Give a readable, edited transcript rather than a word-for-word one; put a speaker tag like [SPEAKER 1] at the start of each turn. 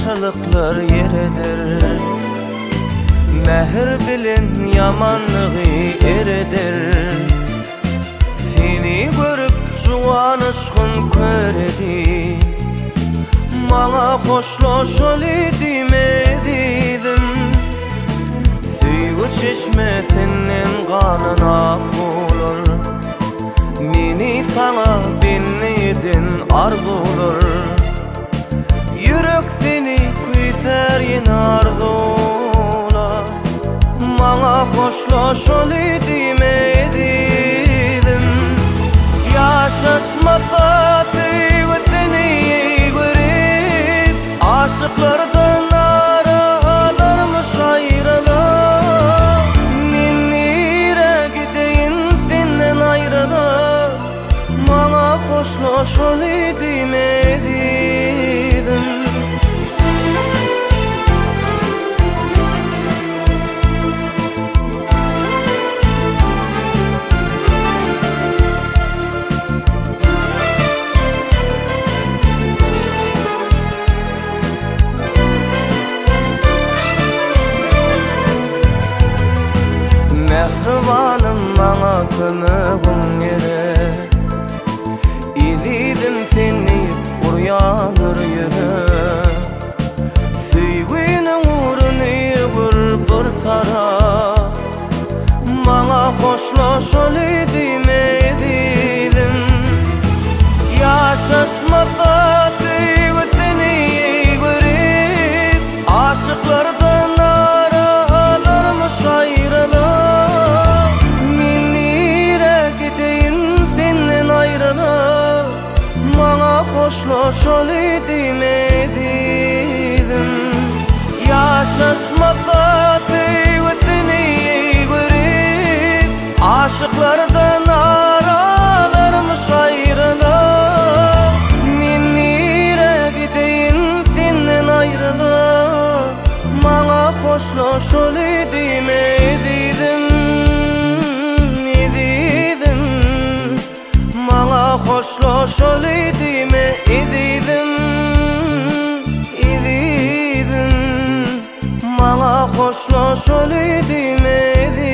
[SPEAKER 1] yaxşılıklar yeridir. Mehir bilin yamanlığı eridir. Seni görüp juwanışkın köredi. Mana hoşlaşol edim edidim. Süýgü çeşmesinden kanına bulur. Meni sana binnidin arzulur. Yürek seni kuyser yin arzular. Mana hoşlaşol edim edidim. Yaşaşmasa süýgü seni görip, aşıklardan aralarmış ayrılıp. Nere gideyin senden ayrılıp, mana hoşlaşol edim edidim. Mehribanım bana kömegin gerek. İzidim seni uyanır yürek. Süýgüniň uruny bir tarap. Bana hoşlaşol edim edidim. Yaşaşmasa süýgü seni görip, aşıklardan aralarmış ayrılıp. Hoşlaşol edim edidim. Yaşaşmasa süýgü seni görip, aşıklardan aralarmış ayrılıp. Men nere gideyin senden ayrılıp, mana hoşlaşol edim edidim. Mana hoşlaşol edim edidim. Mana hoşlaşol edim edidim.